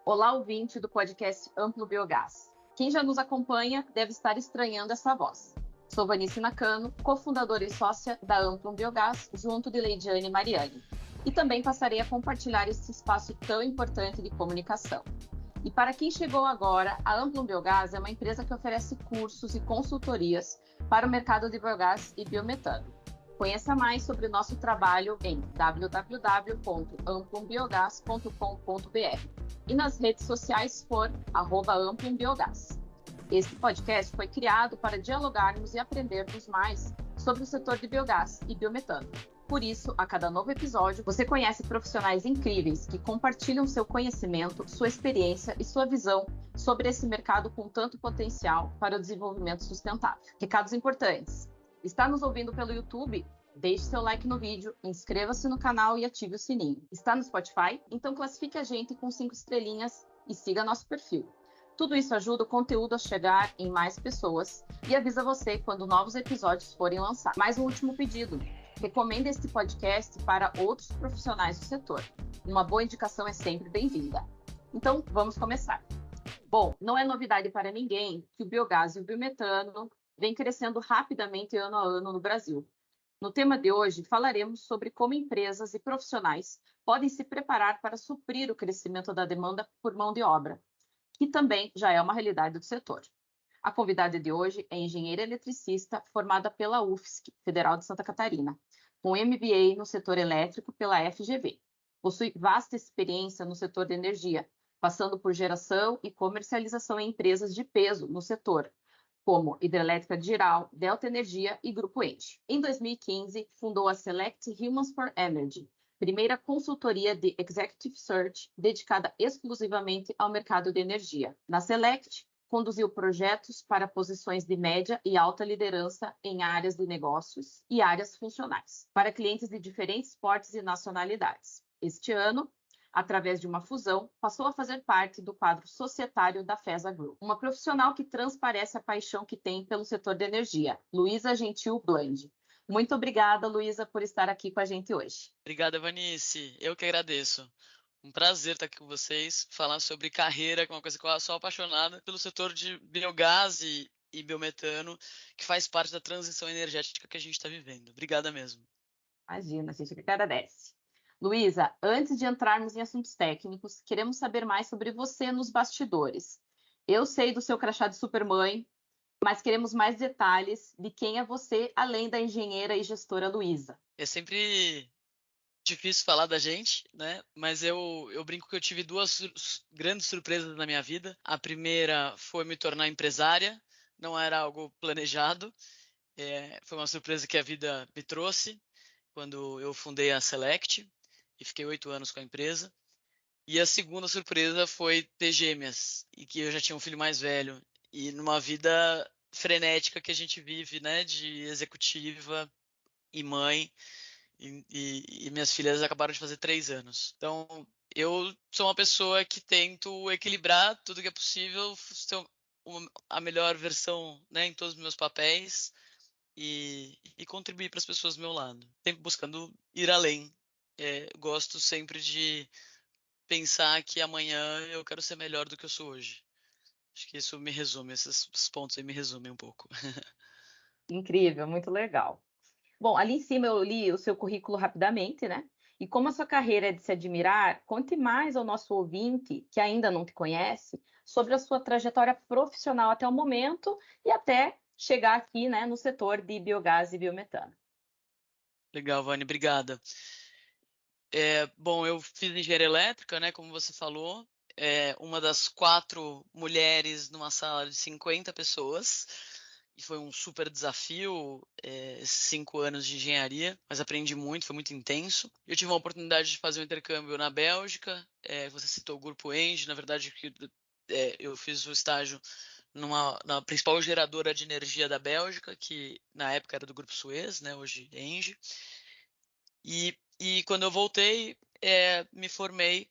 Olá, ouvinte do podcast Amplo Biogás. Quem já nos acompanha deve estar estranhando essa voz. Sou Vanice Nakano, cofundadora e sócia da Amplo Biogás, junto de Leidiane e Mariane. E também passarei a compartilhar esse espaço tão importante de comunicação. E para quem chegou agora, a Amplo Biogás é uma empresa que oferece cursos e consultorias para o mercado de biogás e biometano. Conheça mais sobre o nosso trabalho em www.amplobiogás.com.br e nas redes sociais por @amplobiogás. Este podcast foi criado para dialogarmos e aprendermos mais sobre o setor de biogás e biometano. Por isso, a cada novo episódio, você conhece profissionais incríveis que compartilham seu conhecimento, sua experiência e sua visão sobre esse mercado com tanto potencial para o desenvolvimento sustentável. Recados importantes. Está nos ouvindo pelo YouTube? Deixe seu like no vídeo, inscreva-se no canal e ative o sininho. Está no Spotify? Então classifique a gente com 5 estrelinhas e siga nosso perfil. Tudo isso ajuda o conteúdo a chegar em mais pessoas e avisa você quando novos episódios forem lançados. Mais um último pedido. Recomende este podcast para outros profissionais do setor. Uma boa indicação é sempre bem-vinda. Então, vamos começar. Bom, não é novidade para ninguém que o biogás e o biometano vêm crescendo rapidamente ano a ano no Brasil. No tema de hoje, falaremos sobre como empresas e profissionais podem se preparar para suprir o crescimento da demanda por mão de obra, que também já é uma realidade do setor. A convidada de hoje é engenheira eletricista formada pela UFSC, Federal de Santa Catarina, com MBA no setor elétrico pela FGV. Possui vasta experiência no setor de energia, passando por geração e comercialização em empresas de peso no setor, como Hidrelétrica Geral, Delta Energia e Grupo Engie. Em 2015, fundou a Select Humans for Energy, primeira consultoria de Executive Search dedicada exclusivamente ao mercado de energia. Na Select, conduziu projetos para posições de média e alta liderança em áreas de negócios e áreas funcionais, para clientes de diferentes portes e nacionalidades. Este ano, através de uma fusão, passou a fazer parte do quadro societário da FESA Group. Uma profissional que transparece a paixão que tem pelo setor de energia, Luísa Gentil Bland. Muito obrigada, Luísa, por estar aqui com a gente hoje. Obrigada, Vanice. Eu que agradeço. Um prazer estar aqui com vocês, falar sobre carreira, que é uma coisa que eu sou apaixonada pelo setor de biogás e biometano, que faz parte da transição energética que a gente está vivendo. Obrigada mesmo. Imagina, a gente que agradece. Luísa, antes de entrarmos em assuntos técnicos, queremos saber mais sobre você nos bastidores. Eu sei do seu crachá de supermãe, mas queremos mais detalhes de quem é você, além da engenheira e gestora Luísa. É sempre difícil falar da gente, né? Mas eu brinco que eu tive duas grandes surpresas na minha vida. A primeira foi me tornar empresária, não era algo planejado, foi uma surpresa que a vida me trouxe quando eu fundei a Select e fiquei 8 anos com a empresa. E a segunda surpresa foi ter gêmeas, e que eu já tinha um filho mais velho. E numa vida frenética que a gente vive, né, de executiva e mãe, e minhas filhas acabaram de fazer 3 anos. Então, eu sou uma pessoa que tento equilibrar tudo que é possível, ser a melhor versão, né, em todos os meus papéis e contribuir para as pessoas do meu lado. Sempre buscando ir além. Gosto sempre de pensar que amanhã eu quero ser melhor do que eu sou hoje. Acho que isso me resume, esses pontos aí me resumem um pouco. Incrível, muito legal. Bom, ali em cima eu li o seu currículo rapidamente, né? E como a sua carreira é de se admirar, conte mais ao nosso ouvinte, que ainda não te conhece, sobre a sua trajetória profissional até o momento e até chegar aqui, né, no setor de biogás e biometano. Legal, Vani, obrigada. Bom, eu fiz engenharia elétrica, né, como você falou, uma das 4 mulheres numa sala de 50 pessoas, e foi um super desafio, esses 5 anos de engenharia, mas aprendi muito, foi muito intenso. Eu tive uma oportunidade de fazer um intercâmbio na Bélgica, você citou o Grupo Engie, na verdade, eu fiz o estágio na principal geradora de energia da Bélgica, que na época era do Grupo Suez, né, hoje Engie. E quando eu voltei, me formei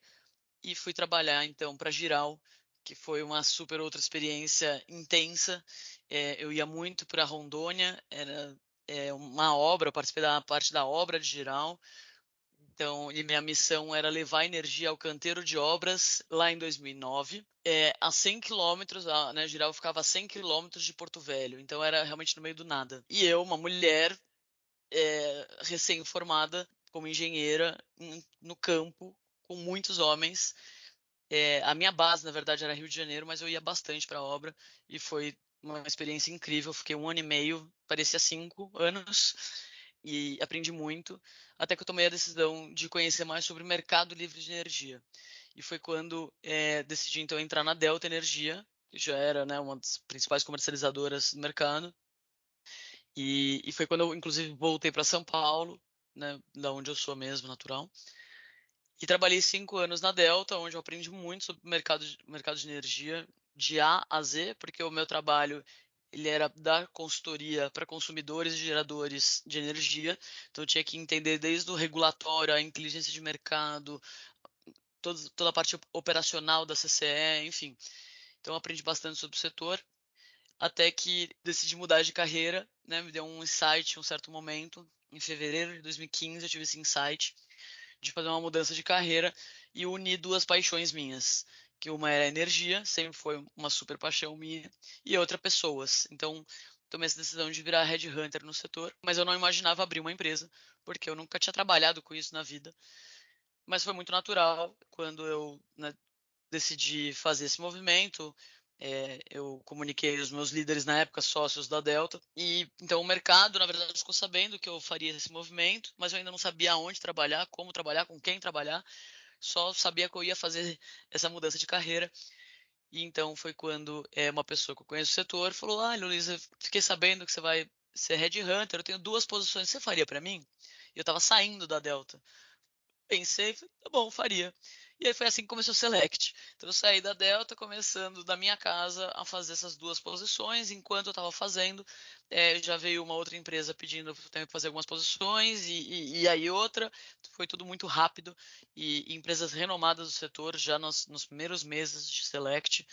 e fui trabalhar então para a Giral, que foi uma super outra experiência intensa. Eu ia muito para Rondônia, era uma obra, eu participei da parte da obra de Giral, Então, e minha missão era levar energia ao canteiro de obras lá em 2009, a 100 quilômetros, né, Jirau ficava a 100 quilômetros de Porto Velho, então era realmente no meio do nada. E eu, uma mulher recém-formada como engenheira no campo, com muitos homens. A minha base, na verdade, era Rio de Janeiro, mas eu ia bastante para a obra e foi uma experiência incrível. Fiquei 1 ano e meio, parecia 5 anos, e aprendi muito, até que eu tomei a decisão de conhecer mais sobre o mercado livre de energia. E foi quando decidi, então, entrar na Delta Energia, que já era, né, uma das principais comercializadoras do mercado. E foi quando eu, inclusive, voltei para São Paulo, né, da onde eu sou mesmo, natural. E trabalhei 5 anos na Delta, onde eu aprendi muito sobre o mercado de energia, de A a Z, porque o meu trabalho ele era dar consultoria para consumidores e geradores de energia. Então eu tinha que entender desde o regulatório, a inteligência de mercado, toda a parte operacional da CCE, enfim. Então eu aprendi bastante sobre o setor, até que decidi mudar de carreira, né? Me deu um insight em um certo momento. Em fevereiro de 2015 eu tive esse insight de fazer uma mudança de carreira e unir duas paixões minhas, que uma era energia, sempre foi uma super paixão minha, e outra pessoas. Então, tomei essa decisão de virar headhunter no setor, mas eu não imaginava abrir uma empresa, porque eu nunca tinha trabalhado com isso na vida. Mas foi muito natural quando eu, né, decidi fazer esse movimento. Eu comuniquei os meus líderes na época, sócios da Delta, e então o mercado, na verdade, ficou sabendo que eu faria esse movimento, mas eu ainda não sabia aonde trabalhar, como trabalhar, com quem trabalhar, só sabia que eu ia fazer essa mudança de carreira. E então foi quando uma pessoa que eu conheço o setor falou: Ah, Luísa, fiquei sabendo que você vai ser headhunter, eu tenho 2 posições, você faria para mim? E eu estava saindo da Delta. Pensei, falei, tá bom, faria. E aí foi assim que começou o Select. Então eu saí da Delta, começando da minha casa a fazer essas 2 posições. Enquanto eu estava fazendo, já veio uma outra empresa pedindo para fazer algumas posições, e aí outra. Foi tudo muito rápido. E empresas renomadas do setor já nos primeiros meses de Select.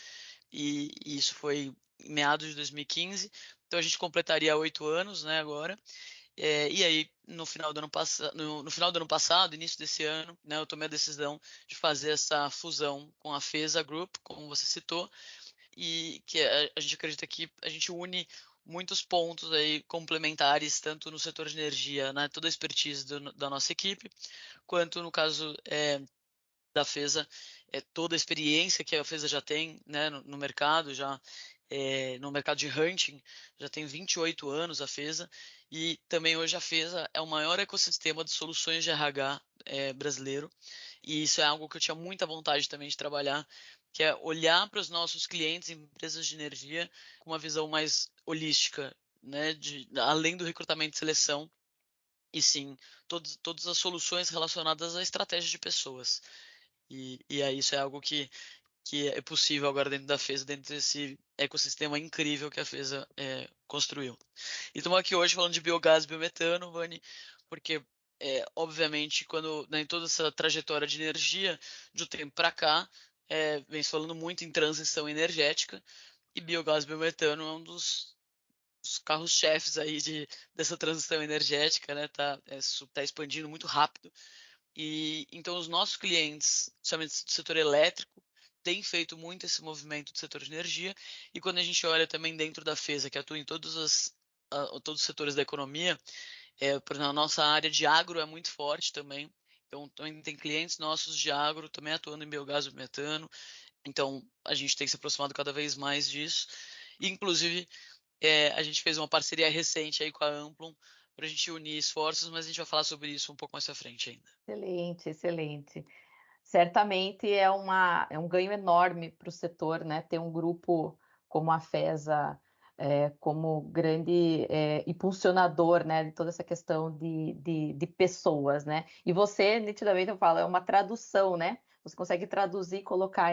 E isso foi em meados de 2015. Então a gente completaria 8 anos, né, agora. E aí, no final do ano passado, início desse ano, né, eu tomei a decisão de fazer essa fusão com a FESA Group, como você citou, e que a gente acredita que a gente une muitos pontos aí complementares, tanto no setor de energia, né, toda a expertise da nossa equipe, quanto no caso da FESA, toda a experiência que a FESA já tem, né, no mercado, já no mercado de hunting, já tem 28 anos a FESA, e também hoje a FESA é o maior ecossistema de soluções de RH brasileiro, e isso é algo que eu tinha muita vontade também de trabalhar, que é olhar para os nossos clientes, empresas de energia, com uma visão mais holística, né, além do recrutamento e seleção, e sim, todas as soluções relacionadas à estratégia de pessoas. E aí isso é algo que é possível agora dentro da FESA, dentro desse ecossistema incrível que a FESA construiu. E estamos aqui hoje falando de biogás e biometano, Vani, porque, obviamente, quando em toda essa trajetória de energia, de um tempo para cá, vem se falando muito em transição energética, e biogás e biometano é um dos carros-chefes aí dessa transição energética, né? Tá expandindo muito rápido. E então os nossos clientes, principalmente do setor elétrico, têm feito muito esse movimento do setor de energia. E quando a gente olha também dentro da FESA, que atua em todos os setores da economia, por exemplo, a nossa área de agro é muito forte também. Então, também tem clientes nossos de agro também atuando em biogás e metano. Então, a gente tem se aproximado cada vez mais disso. E, inclusive, a gente fez uma parceria recente aí com a Amplon para a gente unir esforços, mas a gente vai falar sobre isso um pouco mais à frente ainda. Excelente, excelente. Certamente é um ganho enorme para o setor, né? Ter um grupo como a FESA como grande impulsionador, né? De toda essa questão de pessoas, né? E você, nitidamente, eu falo, é uma tradução, né? Você consegue traduzir, colocar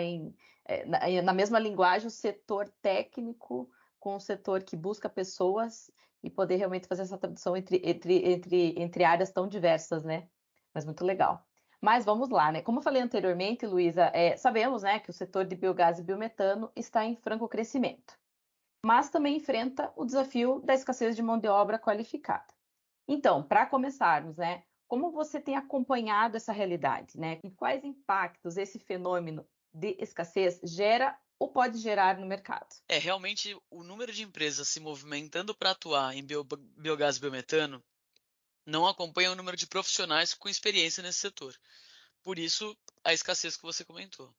na mesma linguagem o setor técnico com o setor que busca pessoas e poder realmente fazer essa tradução entre áreas tão diversas, né? Mas muito legal. Mas vamos lá, né? Como eu falei anteriormente, Luísa, sabemos, né, que o setor de biogás e biometano está em franco crescimento, mas também enfrenta o desafio da escassez de mão de obra qualificada. Então, para começarmos, né, Como você tem acompanhado essa realidade, né? E quais impactos esse fenômeno de escassez gera ou pode gerar no mercado? Realmente o número de empresas se movimentando para atuar em biogás e biometano não acompanha o número de profissionais com experiência nesse setor. Por isso, a escassez que você comentou.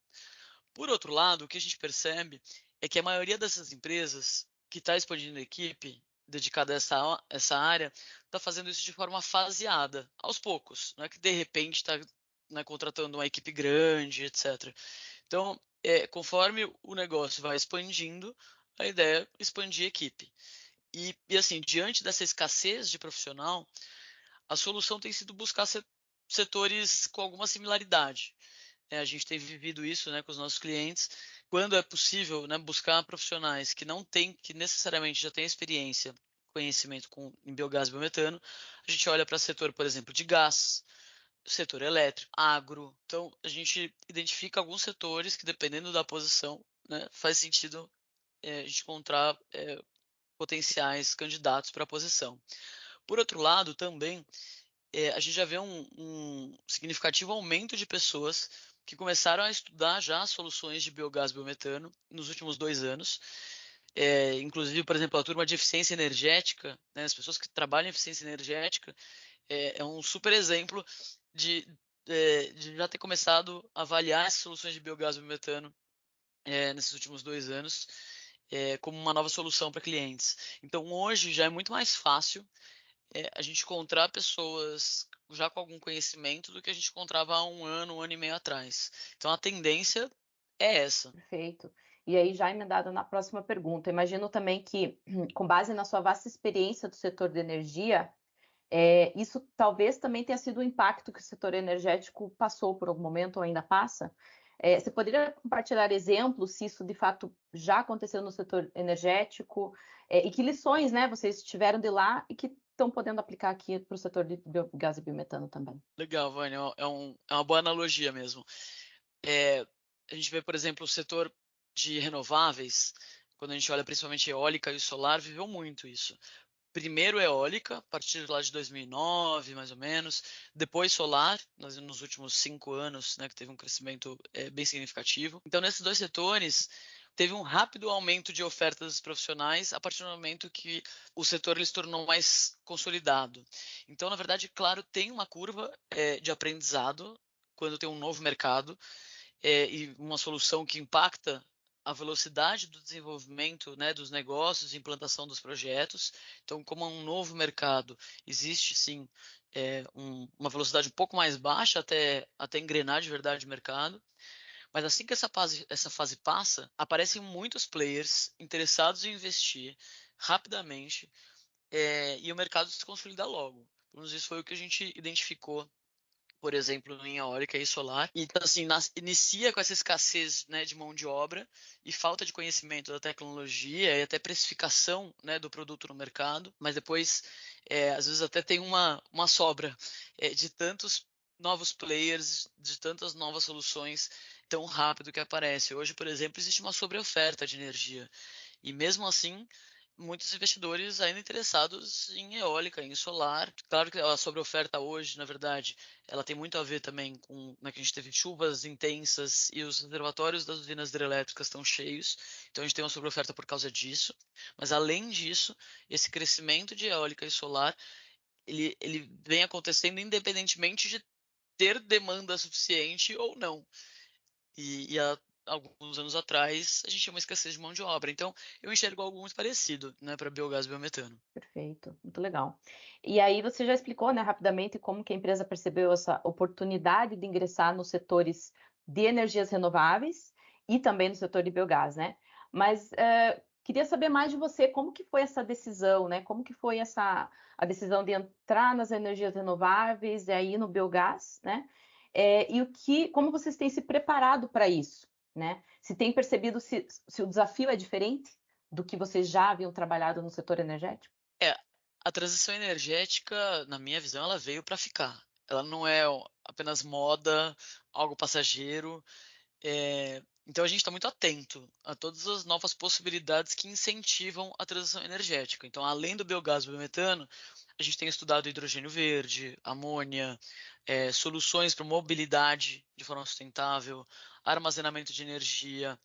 Por outro lado, o que a gente percebe é que a maioria dessas empresas que está expandindo a equipe dedicada a essa área está fazendo isso de forma faseada, aos poucos. Não é que de repente está, né, contratando uma equipe grande, etc. Então, conforme o negócio vai expandindo, a ideia é expandir a equipe. E assim, diante dessa escassez de profissional, a solução tem sido buscar setores com alguma similaridade. A gente tem vivido isso, né, com os nossos clientes. Quando é possível, né, buscar profissionais que necessariamente já têm experiência, conhecimento em biogás e biometano, a gente olha para o setor, por exemplo, de gás, setor elétrico, agro. Então, a gente identifica alguns setores que, dependendo da posição, né, faz sentido a gente encontrar potenciais candidatos para a posição. Por outro lado, também, a gente já vê um significativo aumento de pessoas que começaram a estudar já soluções de biogás e biometano nos últimos 2 anos. Inclusive, por exemplo, a turma de eficiência energética, né, as pessoas que trabalham em eficiência energética, é um super exemplo de, de já ter começado a avaliar essas soluções de biogás e biometano nesses últimos 2 anos como uma nova solução para clientes. Então, hoje já é muito mais fácil a gente encontrar pessoas já com algum conhecimento do que a gente encontrava há um ano e meio atrás. Então, a tendência é essa. Perfeito. E aí, já emendado na próxima pergunta, imagino também que, com base na sua vasta experiência do setor de energia, isso talvez também tenha sido o impacto que o setor energético passou por algum momento ou ainda passa. Você poderia compartilhar exemplos se isso de fato já aconteceu no setor energético e que lições, né, vocês tiveram de lá e que estão podendo aplicar aqui para o setor de biogás e biometano também? Legal, Vânia, é uma boa analogia mesmo. É, a gente vê, por exemplo, o setor de renováveis, quando a gente olha principalmente eólica e solar, viveu muito isso. Primeiro eólica, a partir lá de 2009, mais ou menos. Depois solar, nos últimos 5 anos, né, que teve um crescimento bem significativo. Então, nesses dois setores, teve um rápido aumento de ofertas profissionais a partir do momento que o setor ele se tornou mais consolidado. Então, na verdade, claro, tem uma curva de aprendizado quando tem um novo mercado e uma solução que impacta a velocidade do desenvolvimento, né, dos negócios e implantação dos projetos. Então, como é um novo mercado, existe sim uma velocidade um pouco mais baixa até engrenar de verdade o mercado. Mas assim que essa fase passa, aparecem muitos players interessados em investir rapidamente e o mercado se consolida logo. Pelo menos isso foi o que a gente identificou, por exemplo, em eólica e solar. E então, assim, inicia com essa escassez, né, de mão de obra e falta de conhecimento da tecnologia e até precificação, né, do produto no mercado, mas depois, às vezes, até tem uma sobra de tantos novos players, de tantas novas soluções tão rápido que aparece. Hoje, por exemplo, existe uma sobreoferta de energia. E mesmo assim, muitos investidores ainda interessados em eólica, em solar. Claro que a sobreoferta hoje, na verdade, ela tem muito a ver também com, né, que a gente teve chuvas intensas e os reservatórios das usinas hidrelétricas estão cheios, então a gente tem uma sobreoferta por causa disso. Mas além disso, esse crescimento de eólica e solar, ele vem acontecendo independentemente de ter demanda suficiente ou não. E há alguns anos atrás, a gente tinha uma escassez de mão de obra. Então, eu enxergo algo muito parecido, né, para biogás e biometano. Perfeito, muito legal. E aí você já explicou, né, rapidamente como que a empresa percebeu essa oportunidade de ingressar nos setores de energias renováveis e também no setor de biogás, né? Mas queria saber mais de você, como que foi essa decisão, né? Como que foi a decisão de entrar nas energias renováveis e aí no biogás, né? Como vocês têm se preparado para isso, né? Se tem percebido se o desafio é diferente do que vocês já haviam trabalhado no setor energético? É, a transição energética, na minha visão, ela veio para ficar. Ela não é apenas moda, algo passageiro. Então a gente está muito atento a todas as novas possibilidades que incentivam a transição energética. Então, além do biogás e do biometano, a gente tem estudado hidrogênio verde, amônia, soluções para mobilidade de forma sustentável, armazenamento de energia,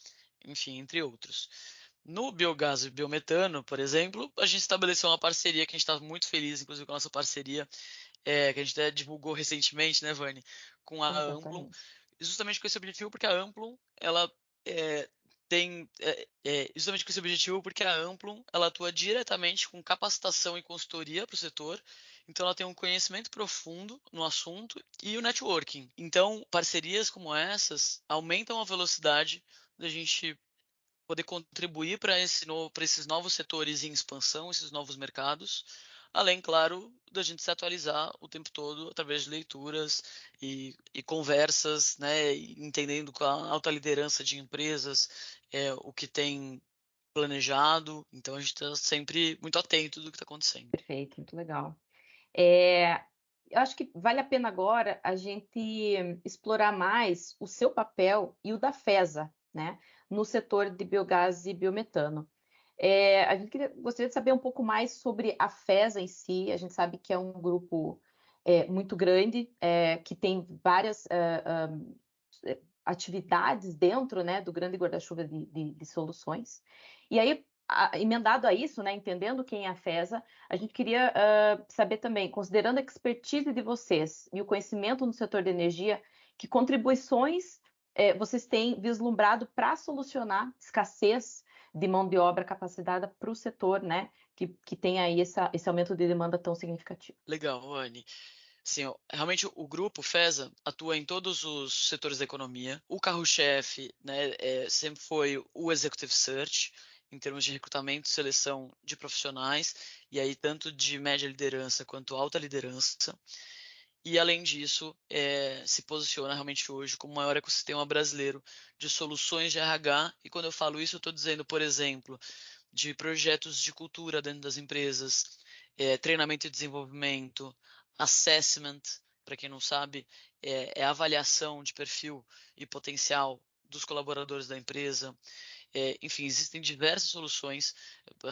enfim, entre outros. No biogás e biometano, por exemplo, a gente estabeleceu uma parceria que a gente está muito feliz, inclusive com a nossa parceria, que a gente até divulgou recentemente, né, Vani, com a Amplum, Exatamente. justamente com esse objetivo, porque a Amplum, ela tem, justamente com esse objetivo, porque a Amplum, ela atua diretamente com capacitação e consultoria para o setor, então ela tem um conhecimento profundo no assunto e o networking. Então, parcerias como essas aumentam a velocidade da gente poder contribuir para esses novos setores em expansão, esses novos mercados, além, claro, da gente se atualizar o tempo todo através de leituras e conversas, né, entendendo com a alta liderança de empresas o que tem planejado. Então a gente está sempre muito atento do que está acontecendo. Perfeito, muito legal. Eh, eu acho que vale a pena agora a gente explorar mais o seu papel e o da FESA, né, no setor de biogás e biometano. A gente gostaria de saber um pouco mais sobre a FESA em si. A gente sabe que é um grupo, muito grande, que tem várias, atividades dentro, né, do grande guarda-chuva de soluções. E aí, emendado a isso, né, entendendo quem é a FESA, a gente queria saber também, considerando a expertise de vocês e o conhecimento no setor de energia, que contribuições vocês têm vislumbrado para solucionar escassez de mão de obra capacitada para o setor, né, que tem aí esse aumento de demanda tão significativo. Legal, Anne. Sim, ó, realmente o grupo FESA atua em todos os setores da economia. O carro-chefe, né, sempre foi o Executive Search, em termos de recrutamento e seleção de profissionais, e aí tanto de média liderança quanto alta liderança. E além disso, se posiciona realmente hoje como o maior ecossistema brasileiro de soluções de RH. E quando eu falo isso, eu estou dizendo, por exemplo, de projetos de cultura dentro das empresas, treinamento e desenvolvimento, assessment, para quem não sabe, a avaliação de perfil e potencial dos colaboradores da empresa. Enfim, existem diversas soluções,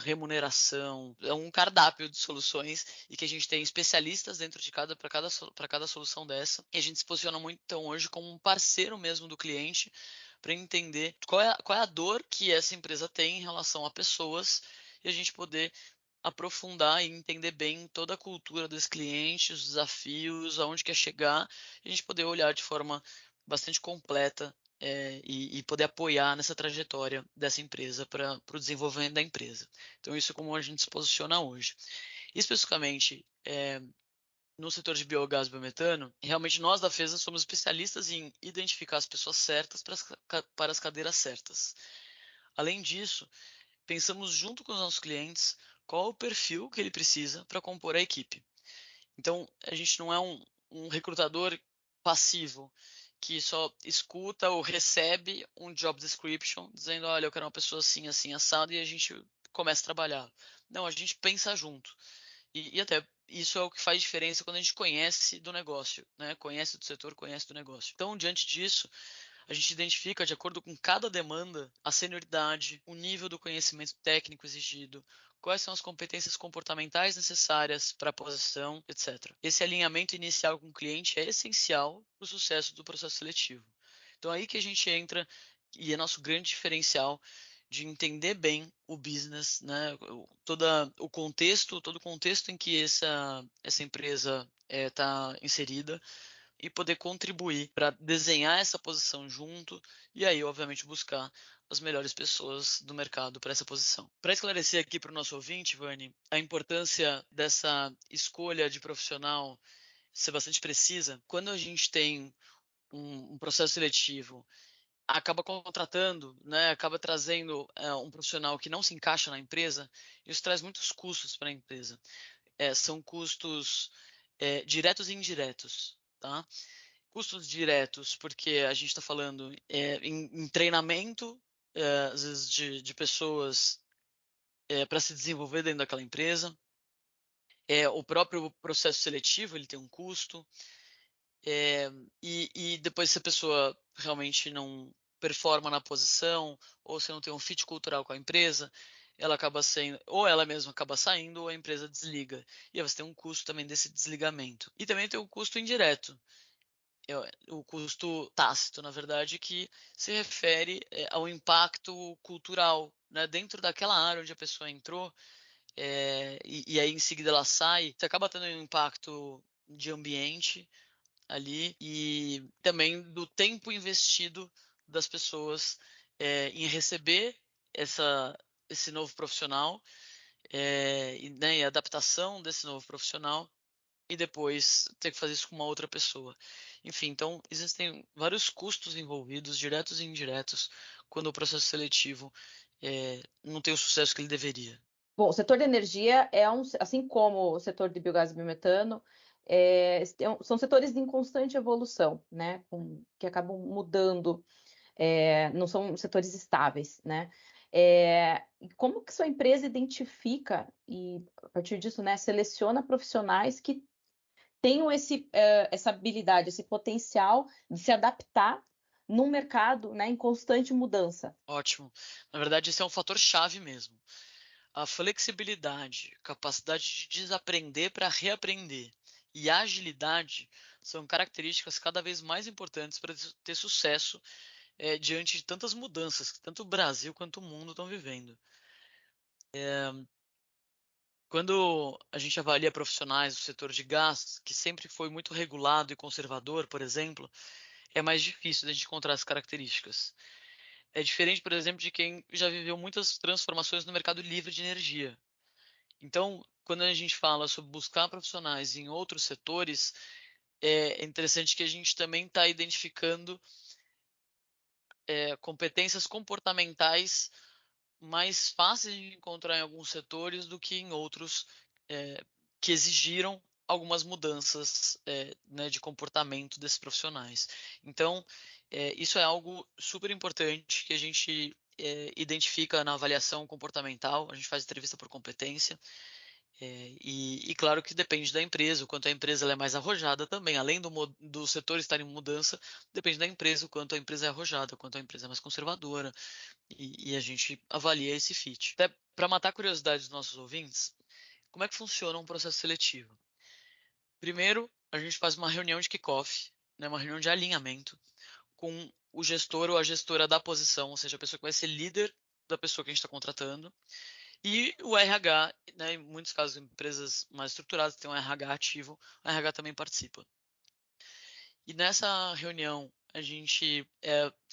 remuneração, é um cardápio de soluções e que a gente tem especialistas dentro de cada solução dessa. E a gente se posiciona muito então hoje como um parceiro mesmo do cliente para entender qual é a dor que essa empresa tem em relação a pessoas e a gente poder aprofundar e entender bem toda a cultura desse cliente, os desafios, aonde quer chegar, e a gente poder olhar de forma bastante completa e poder apoiar nessa trajetória dessa empresa para o desenvolvimento da empresa. Então, isso é como a gente se posiciona hoje. Especificamente, no setor de biogás e biometano, realmente nós da FESA somos especialistas em identificar as pessoas certas para as cadeiras certas. Além disso, pensamos junto com os nossos clientes qual é o perfil que ele precisa para compor a equipe. Então, a gente não é um recrutador passivo que só escuta ou recebe um job description dizendo, olha, eu quero uma pessoa assim, assim, assado, e a gente começa a trabalhar. Não, a gente pensa junto. E até isso é o que faz diferença quando a gente conhece do negócio, né? Conhece do setor, conhece do negócio. Então, diante disso, a gente identifica, de acordo com cada demanda, a senioridade, o nível do conhecimento técnico exigido, quais são as competências comportamentais necessárias para a posição, etc. Esse alinhamento inicial com o cliente é essencial para o sucesso do processo seletivo. Então, aí que a gente entra e é nosso grande diferencial de entender bem o business, né? Todo o contexto em que essa empresa está inserida e poder contribuir para desenhar essa posição junto e aí, obviamente, buscar as melhores pessoas do mercado para essa posição. Para esclarecer aqui para o nosso ouvinte, Vani, a importância dessa escolha de profissional ser bastante precisa, quando a gente tem um processo seletivo, acaba contratando, né, acaba trazendo um profissional que não se encaixa na empresa, isso traz muitos custos para a empresa. São custos diretos e indiretos, tá? Custos diretos, porque a gente está falando em treinamento, às vezes de pessoas para se desenvolver dentro daquela empresa. O próprio processo seletivo ele tem um custo. E depois, se a pessoa realmente não performa na posição, ou se não tem um fit cultural com a empresa, ela acaba sendo, ou ela mesma acaba saindo, ou a empresa desliga. E aí você tem um custo também desse desligamento. E também tem o custo indireto, o custo tácito, na verdade, que se refere ao impacto cultural, né? Dentro daquela área onde a pessoa entrou, e aí em seguida ela sai, você acaba tendo um impacto de ambiente ali e também do tempo investido das pessoas em receber esse novo profissional, né, e a adaptação desse novo profissional e depois ter que fazer isso com uma outra pessoa. Enfim, então existem vários custos envolvidos, diretos e indiretos, quando o processo seletivo não tem o sucesso que ele deveria. Bom, o setor de energia assim como o setor de biogás e biometano, são setores em constante evolução, né, que acabam mudando, não são setores estáveis, né. E como que sua empresa identifica e, a partir disso, né, seleciona profissionais que tenham essa habilidade, esse potencial de se adaptar num mercado, né, em constante mudança? Ótimo. Na verdade, esse é um fator chave mesmo. A flexibilidade, capacidade de desaprender para reaprender e a agilidade são características cada vez mais importantes para ter sucesso diante de tantas mudanças que tanto o Brasil quanto o mundo estão vivendo. Quando a gente avalia profissionais do setor de gás, que sempre foi muito regulado e conservador, por exemplo, é mais difícil de a gente encontrar as características. É diferente, por exemplo, de quem já viveu muitas transformações no mercado livre de energia. Então, quando a gente fala sobre buscar profissionais em outros setores, é interessante que a gente também está identificando competências comportamentais mais fáceis de encontrar em alguns setores do que em outros, que exigiram algumas mudanças, né, de comportamento desses profissionais. Então, isso é algo super importante que a gente identifica na avaliação comportamental. A gente faz entrevista por competência. E claro que depende da empresa, o quanto a empresa ela é mais arrojada também. Além do setor estar em mudança, depende da empresa, o quanto a empresa é arrojada, o quanto a empresa é mais conservadora. E a gente avalia esse fit. Até para matar a curiosidade dos nossos ouvintes, como é que funciona um processo seletivo? Primeiro, a gente faz uma reunião de kickoff, né, uma reunião de alinhamento com o gestor ou a gestora da posição, ou seja, a pessoa que vai ser líder da pessoa que a gente está contratando. E o RH, né, em muitos casos, empresas mais estruturadas têm um RH ativo, o RH também participa. E nessa reunião, a gente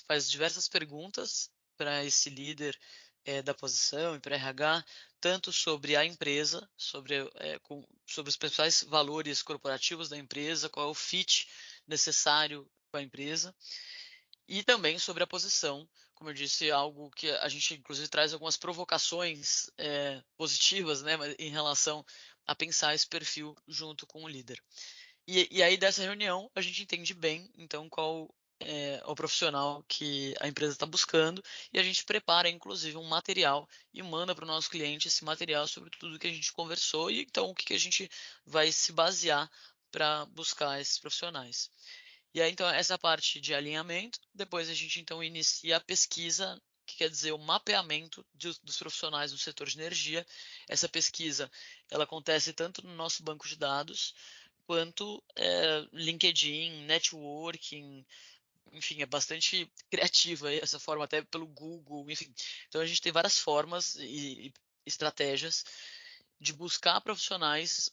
faz diversas perguntas para esse líder da posição e para RH, tanto sobre a empresa, sobre os principais valores corporativos da empresa, qual é o fit necessário com a empresa, e também sobre a posição, como eu disse, algo que a gente inclusive traz algumas provocações positivas, né, em relação a pensar esse perfil junto com o líder. E aí dessa reunião a gente entende bem, então, qual é o profissional que a empresa está buscando e a gente prepara, inclusive, um material e manda para o nosso cliente esse material sobre tudo que a gente conversou e então o que a gente vai se basear para buscar esses profissionais. E aí, então, essa parte de alinhamento, depois a gente, então, inicia a pesquisa, que quer dizer o mapeamento dos profissionais no setor de energia. Essa pesquisa, ela acontece tanto no nosso banco de dados, quanto LinkedIn, networking, enfim, é bastante criativa aí essa forma, até pelo Google, enfim. Então a gente tem várias formas e estratégias de buscar profissionais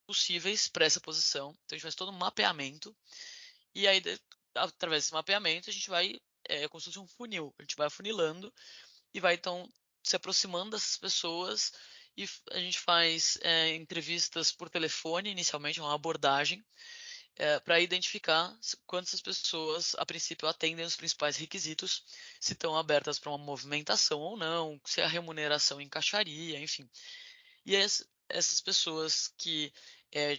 possíveis para essa posição. Então a gente faz todo um mapeamento e aí através desse mapeamento a gente vai como se fosse um funil, a gente vai afunilando e vai então se aproximando dessas pessoas e a gente faz entrevistas por telefone, inicialmente, uma abordagem, para identificar quantas pessoas, a princípio, atendem os principais requisitos, se estão abertas para uma movimentação ou não, se a remuneração encaixaria, enfim. E essas pessoas que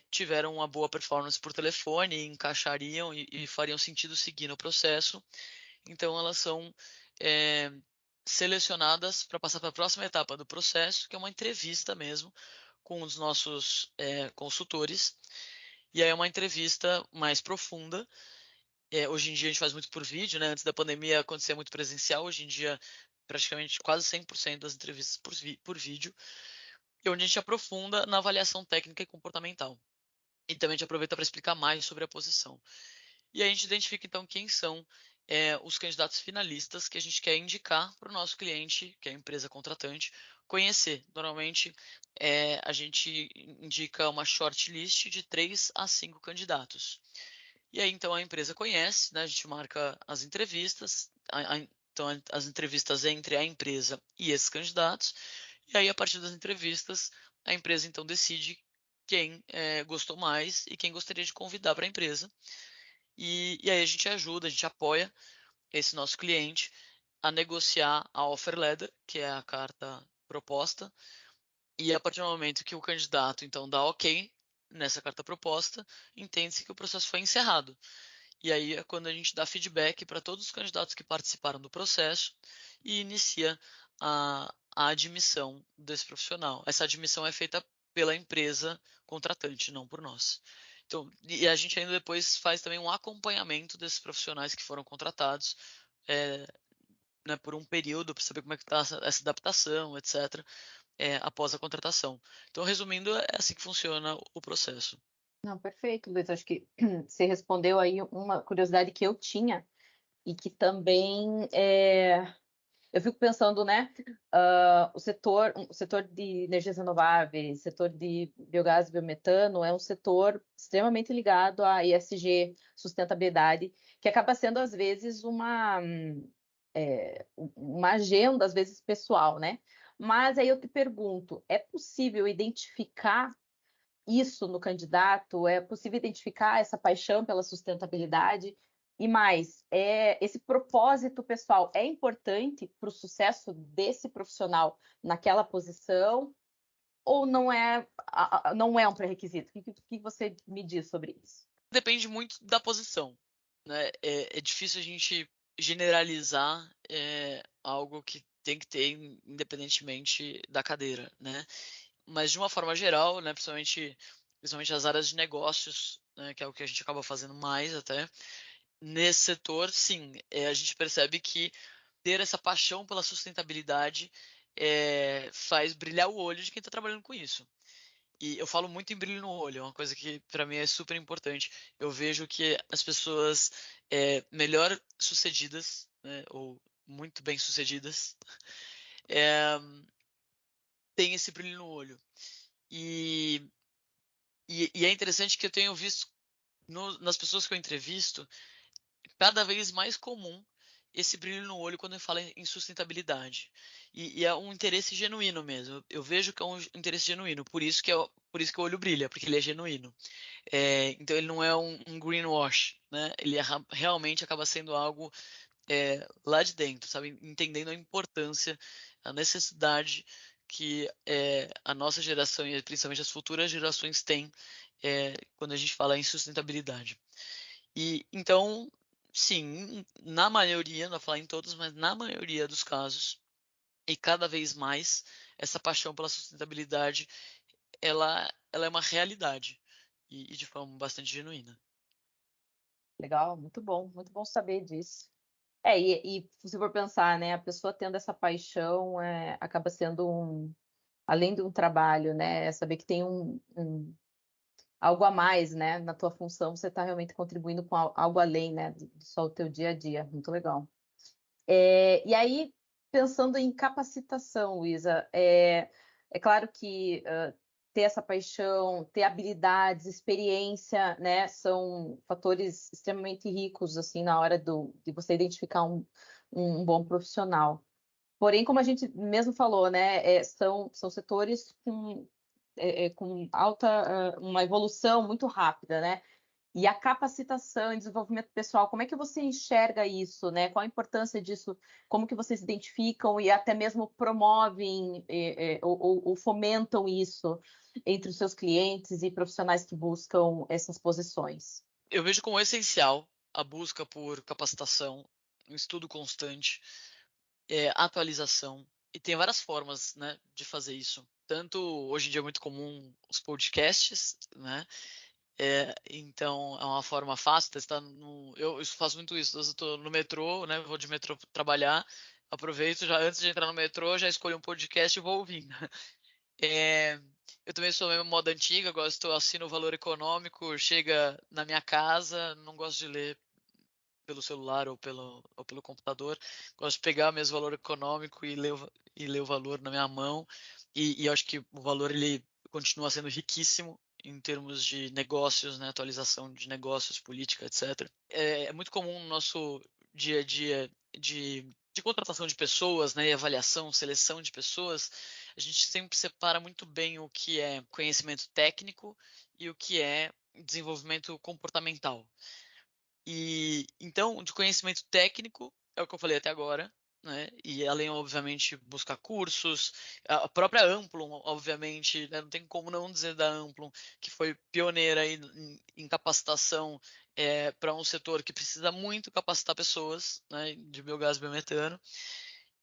tiveram uma boa performance por telefone, encaixariam e fariam sentido seguir no processo, então elas são eh, selecionadas para passar para a próxima etapa do processo, que é uma entrevista mesmo com os nossos consultores. E aí é uma entrevista mais profunda Hoje em dia a gente faz muito por vídeo, né? Antes da pandemia acontecia muito presencial, hoje em dia praticamente quase 100% das entrevistas por vídeo, e onde a gente aprofunda na avaliação técnica e comportamental. E também a gente aproveita para explicar mais sobre a posição. E aí a gente identifica então quem são os candidatos finalistas que a gente quer indicar para o nosso cliente, que é a empresa contratante, conhecer. Normalmente a gente indica uma shortlist de 3 a 5 candidatos. E aí então a empresa conhece, né, a gente marca as entrevistas, então as entrevistas entre a empresa e esses candidatos, e aí a partir das entrevistas a empresa então decide quem gostou mais e quem gostaria de convidar para a empresa. E aí a gente ajuda, a gente apoia esse nosso cliente a negociar a offer letter, que é a carta proposta, e a partir do momento que o candidato então dá ok nessa carta proposta, entende-se que o processo foi encerrado. E aí é quando a gente dá feedback para todos os candidatos que participaram do processo e inicia a admissão desse profissional. Essa admissão é feita pela empresa contratante, não por nós. Então, e a gente ainda depois faz também um acompanhamento desses profissionais que foram contratados, é, né, por um período para saber como é que está essa adaptação, etc., após a contratação. Então, resumindo, é assim que funciona o processo. Não, perfeito, Luiz. Acho que você respondeu aí uma curiosidade que eu tinha e que também eu fico pensando, né? O setor de energias renováveis, setor de biogás e biometano é um setor extremamente ligado à ESG, sustentabilidade, que acaba sendo às vezes uma agenda, às vezes pessoal, né? Mas aí eu te pergunto, é possível identificar isso no candidato? É possível identificar essa paixão pela sustentabilidade? E mais, esse propósito pessoal é importante para o sucesso desse profissional naquela posição ou não é um pré-requisito? O que você me diz sobre isso? Depende muito da posição, né? É difícil a gente generalizar algo que tem que ter independentemente da cadeira, né? Mas de uma forma geral, né, principalmente as áreas de negócios, né, que é o que a gente acaba fazendo mais até, nesse setor, sim, a gente percebe que ter essa paixão pela sustentabilidade faz brilhar o olho de quem está trabalhando com isso. E eu falo muito em brilho no olho, é uma coisa que para mim é super importante. Eu vejo que as pessoas melhor sucedidas, né, ou muito bem sucedidas, é, têm esse brilho no olho. E, e é interessante que eu tenho visto nas pessoas que eu entrevisto, cada vez mais comum esse brilho no olho quando eu falo em sustentabilidade. E é um interesse genuíno mesmo. Eu vejo que é um interesse genuíno, por isso que o olho brilha, porque ele é genuíno. Então ele não é um greenwash, né? Ele realmente acaba sendo algo lá de dentro, sabe? Entendendo a importância, a necessidade que a nossa geração e principalmente as futuras gerações têm quando a gente fala em sustentabilidade. E então, sim, na maioria, não vou falar em todos, mas na maioria dos casos, e cada vez mais, essa paixão pela sustentabilidade, ela é uma realidade e de forma bastante genuína. Legal, muito bom saber disso. E se for pensar, né, a pessoa tendo essa paixão acaba sendo além de um trabalho, né, saber que tem algo a mais, né, na tua função, você está realmente contribuindo com algo além, né, de só o teu dia a dia. Muito legal. E aí, pensando em capacitação, Luísa, é claro que ter essa paixão, ter habilidades, experiência, né, são fatores extremamente ricos assim na hora de você identificar um bom profissional. Porém, como a gente mesmo falou, né, são setores com uma evolução muito rápida, né? E a capacitação e desenvolvimento pessoal, como é que você enxerga isso, né? Qual a importância disso? Como que vocês identificam e até mesmo promovem ou fomentam isso entre os seus clientes e profissionais que buscam essas posições? Eu vejo como essencial a busca por capacitação, um estudo constante, atualização, e tem várias formas, né, de fazer isso. Tanto hoje em dia é muito comum os podcasts, né, Então é uma forma fácil, testar eu faço muito isso, eu estou no metrô, né, vou de metrô trabalhar, aproveito já antes de entrar no metrô, já escolho um podcast e vou ouvindo. Eh, eu também sou mesmo moda antiga, gosto, assino o Valor Econômico, chega na minha casa, não gosto de ler pelo celular ou pelo computador, gosto de pegar mesmo o Valor Econômico e ler o valor na minha mão, e eu acho que o valor ele continua sendo riquíssimo em termos de negócios, né, atualização de negócios, política, etc. É muito comum no nosso dia a dia de contratação de pessoas, né, e avaliação, seleção de pessoas, a gente sempre separa muito bem o que é conhecimento técnico e o que é desenvolvimento comportamental. E então, de conhecimento técnico, é o que eu falei até agora, né? E além, obviamente, buscar cursos, a própria Amplum, obviamente, né? Não tem como não dizer da Amplum, que foi pioneira aí em capacitação para um setor que precisa muito capacitar pessoas, né? De biogás e biometano.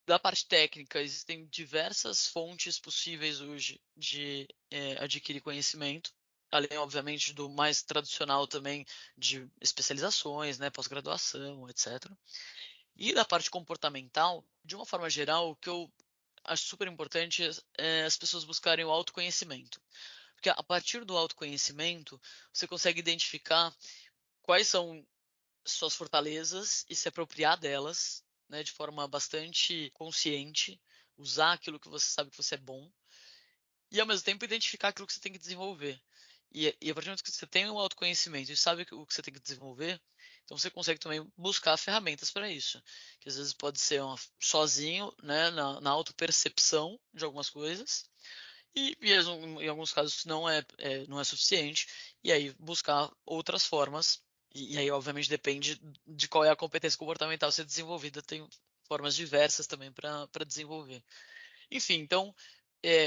Da parte técnica, existem diversas fontes possíveis hoje de adquirir conhecimento, além, obviamente, do mais tradicional também de especializações, né, pós-graduação, etc. E da parte comportamental, de uma forma geral, o que eu acho super importante é as pessoas buscarem o autoconhecimento. Porque a partir do autoconhecimento, você consegue identificar quais são suas fortalezas e se apropriar delas, né, de forma bastante consciente, usar aquilo que você sabe que você é bom e ao mesmo tempo identificar aquilo que você tem que desenvolver. E a partir do momento que você tem um autoconhecimento e sabe o que você tem que desenvolver, então você consegue também buscar ferramentas para isso, que às vezes pode ser sozinho, né, na autopercepção de algumas coisas, e mesmo em alguns casos não é suficiente, e aí buscar outras formas, e aí obviamente depende de qual é a competência comportamental a ser desenvolvida, tem formas diversas também para desenvolver. Enfim, então,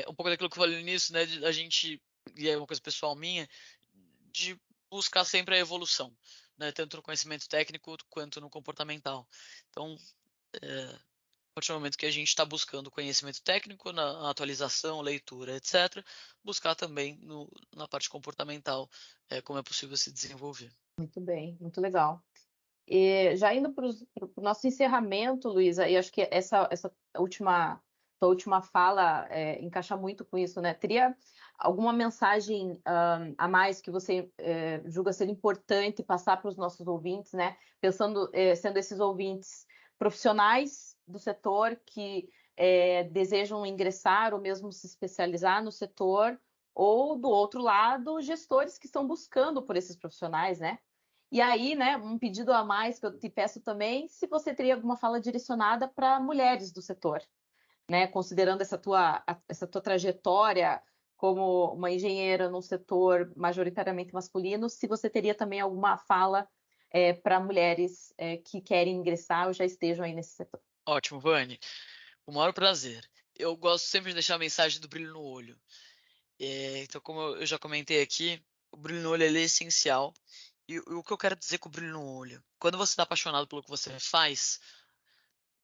um pouco daquilo que eu falei no início, né, a gente, e é uma coisa pessoal minha, de buscar sempre a evolução, né, tanto no conhecimento técnico quanto no comportamental. Então, a partir do momento que a gente está buscando conhecimento técnico, na atualização, leitura, etc., buscar também na parte comportamental como é possível se desenvolver. Muito bem, muito legal. E já indo para o nosso encerramento, Luísa, e acho que essa tua última fala encaixa muito com isso, né? Teria alguma mensagem a mais que você julga ser importante passar para os nossos ouvintes, né? Pensando, sendo esses ouvintes profissionais do setor que desejam ingressar ou mesmo se especializar no setor, ou do outro lado, gestores que estão buscando por esses profissionais, né? E aí, né, um pedido a mais que eu te peço também, se você teria alguma fala direcionada para mulheres do setor, né, considerando essa tua trajetória como uma engenheira num setor majoritariamente masculino, se você teria também alguma fala para mulheres que querem ingressar ou já estejam aí nesse setor. Ótimo, Vani. O maior prazer. Eu gosto sempre de deixar a mensagem do brilho no olho. Então, como eu já comentei aqui, o brilho no olho ele é essencial. E o que eu quero dizer com o brilho no olho? Quando você está apaixonado pelo que você faz,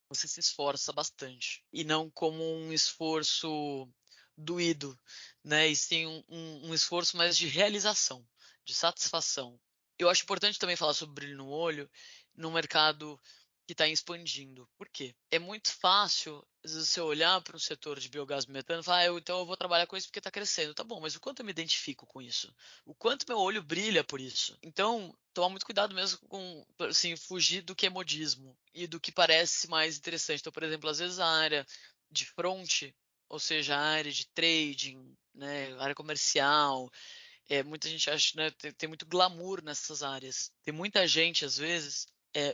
você se esforça bastante. E não como um esforço doído, né? E sim um esforço mais de realização, de satisfação. Eu acho importante também falar sobre brilho no olho no mercado que está expandindo. Por quê? É muito fácil, às vezes, você olhar para o setor de biogás e metano e falar, então eu vou trabalhar com isso porque está crescendo. Tá bom, mas o quanto eu me identifico com isso? O quanto meu olho brilha por isso? Então, tomar muito cuidado mesmo com, assim, fugir do que é modismo e do que parece mais interessante. Então, por exemplo, às vezes a área de front, ou seja, a área de trading, né, área comercial, muita gente acha, né, tem muito glamour nessas áreas. Tem muita gente, às vezes,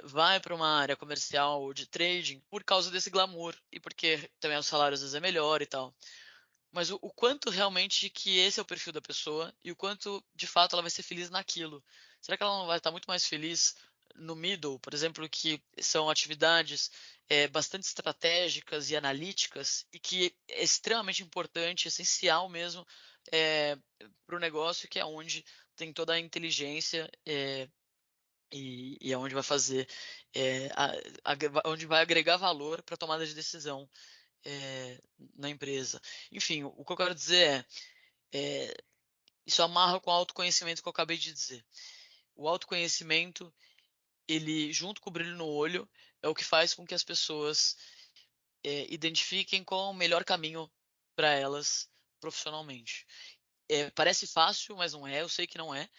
vai para uma área comercial ou de trading por causa desse glamour e porque também o salário às vezes é melhor e tal. Mas o quanto realmente que esse é o perfil da pessoa e o quanto de fato ela vai ser feliz naquilo. Será que ela não vai estar muito mais feliz no middle, por exemplo, que são atividades bastante estratégicas e analíticas e que é extremamente importante, essencial mesmo para o negócio, que é onde tem toda a inteligência e é onde vai fazer, onde vai agregar valor para a tomada de decisão na empresa. Enfim, o que eu quero dizer é Isso amarra com o autoconhecimento que eu acabei de dizer. O autoconhecimento, ele, junto com o brilho no olho, é o que faz com que as pessoas identifiquem qual é o melhor caminho para elas profissionalmente. Parece fácil, mas não é. Eu sei que não é.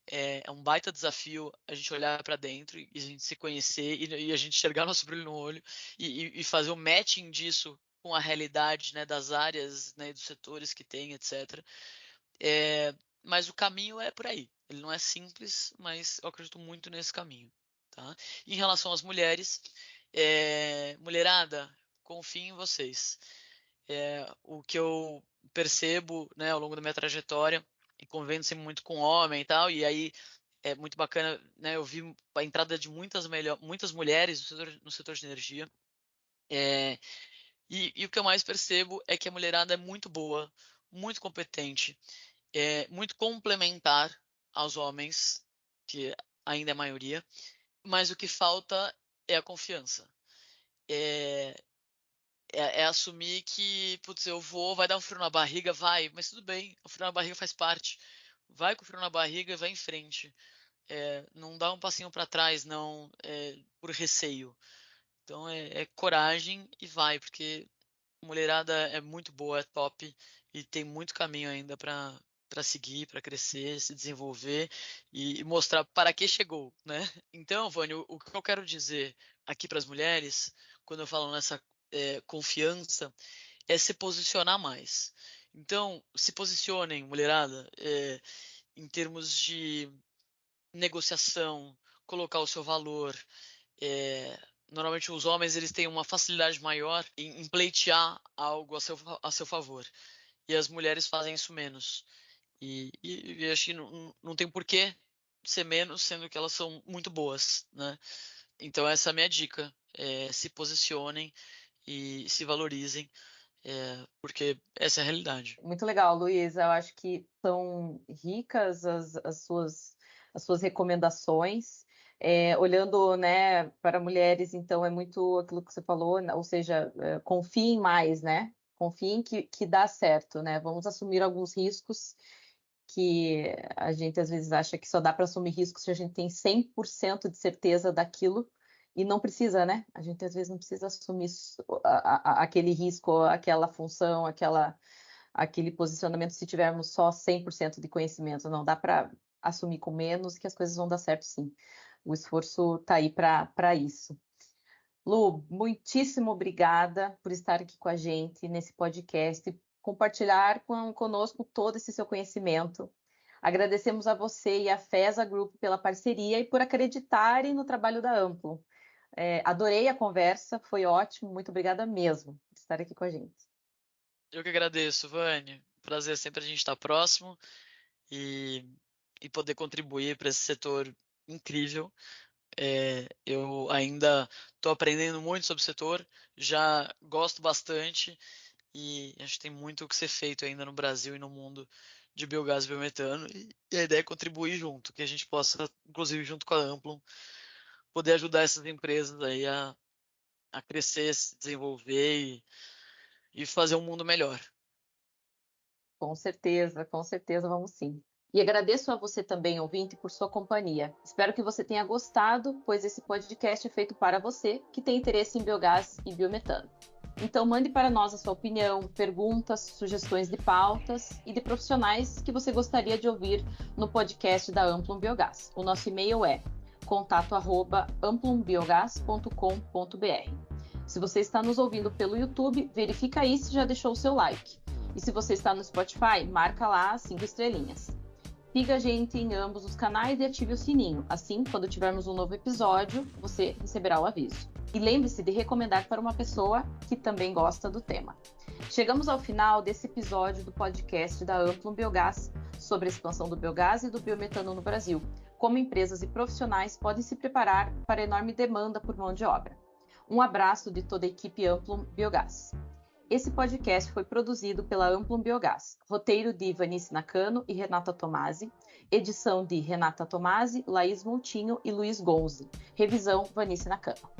É um baita desafio a gente olhar para dentro e a gente se conhecer e a gente enxergar nosso brilho no olho e fazer o matching disso com a realidade, né, das áreas, né, dos setores que tem, etc. Mas o caminho é por aí. Ele não é simples, mas eu acredito muito nesse caminho. Tá? Em relação às mulheres, mulherada, confio em vocês. O que eu percebo, né, ao longo da minha trajetória, e convivendo sempre muito com homem e tal, e aí é muito bacana, né, eu vi a entrada de muitas mulheres no setor de energia, e o que eu mais percebo é que a mulherada é muito boa, muito competente, muito complementar aos homens, que ainda é a maioria, mas o que falta é a confiança. É assumir que, putz, vai dar um frio na barriga, vai, mas tudo bem, o frio na barriga faz parte. Vai com o frio na barriga e vai em frente. Não dá um passinho para trás, não, por receio. Então é coragem e vai, porque a mulherada é muito boa, é top e tem muito caminho ainda para seguir, para crescer, se desenvolver e mostrar para que chegou, né? Então, Vânia, o que eu quero dizer aqui para as mulheres, quando eu falo nessa confiança, é se posicionar mais. Então, se posicionem, mulherada, em termos de negociação, colocar o seu valor. Normalmente os homens eles têm uma facilidade maior em pleitear algo a seu favor. E as mulheres fazem isso menos. E acho que não tem porquê ser menos, sendo que elas são muito boas, né? Então essa é a minha dica. Se posicionem e se valorizem, porque essa é a realidade. Muito legal, Luísa. Eu acho que são ricas as suas recomendações. Olhando, né, para mulheres, então é muito aquilo que você falou, ou seja, confiem mais, né? Confiem que dá certo, né? Vamos assumir alguns riscos que a gente às vezes acha que só dá para assumir riscos se a gente tem 100% de certeza daquilo e não precisa, né? A gente às vezes não precisa assumir aquele risco, aquela função, aquele posicionamento se tivermos só 100% de conhecimento. Não, dá para assumir com menos que as coisas vão dar certo sim. O esforço está aí para isso. Lu, muitíssimo obrigada por estar aqui com a gente nesse podcast, compartilhar conosco todo esse seu conhecimento. Agradecemos a você e a FESA Group pela parceria e por acreditarem no trabalho da Amplo. Adorei a conversa, foi ótimo, muito obrigada mesmo por estar aqui com a gente. Eu que agradeço, Vânia. Prazer sempre a gente estar próximo e poder contribuir para esse setor incrível. Eu ainda estou aprendendo muito sobre o setor, já gosto bastante e acho que tem muito o que ser feito ainda no Brasil e no mundo de biogás e biometano. E a ideia é contribuir junto, que a gente possa, inclusive junto com a Amplum, poder ajudar essas empresas aí a crescer, se desenvolver e fazer um mundo melhor. Com certeza vamos sim. E agradeço a você também, ouvinte, por sua companhia. Espero que você tenha gostado, pois esse podcast é feito para você que tem interesse em biogás e biometano. Então mande para nós a sua opinião, perguntas, sugestões de pautas e de profissionais que você gostaria de ouvir no podcast da Amplum Biogás. O nosso e-mail é contato@amplumbiogas.com.br. Se você está nos ouvindo pelo YouTube, verifica aí se já deixou o seu like. E se você está no Spotify, marca lá as 5 estrelinhas. Siga a gente em ambos os canais e ative o sininho. Assim, quando tivermos um novo episódio, você receberá o aviso. E lembre-se de recomendar para uma pessoa que também gosta do tema. Chegamos ao final desse episódio do podcast da Amplum Biogás sobre a expansão do biogás e do biometano no Brasil, como empresas e profissionais podem se preparar para a enorme demanda por mão de obra. Um abraço de toda a equipe Amplum Biogás. Esse podcast foi produzido pela Amplum Biogás. Roteiro de Vanice Nakano e Renata Tomasi. Edição de Renata Tomasi, Laís Moutinho e Luiz Gonzi. Revisão Vanice Nakano.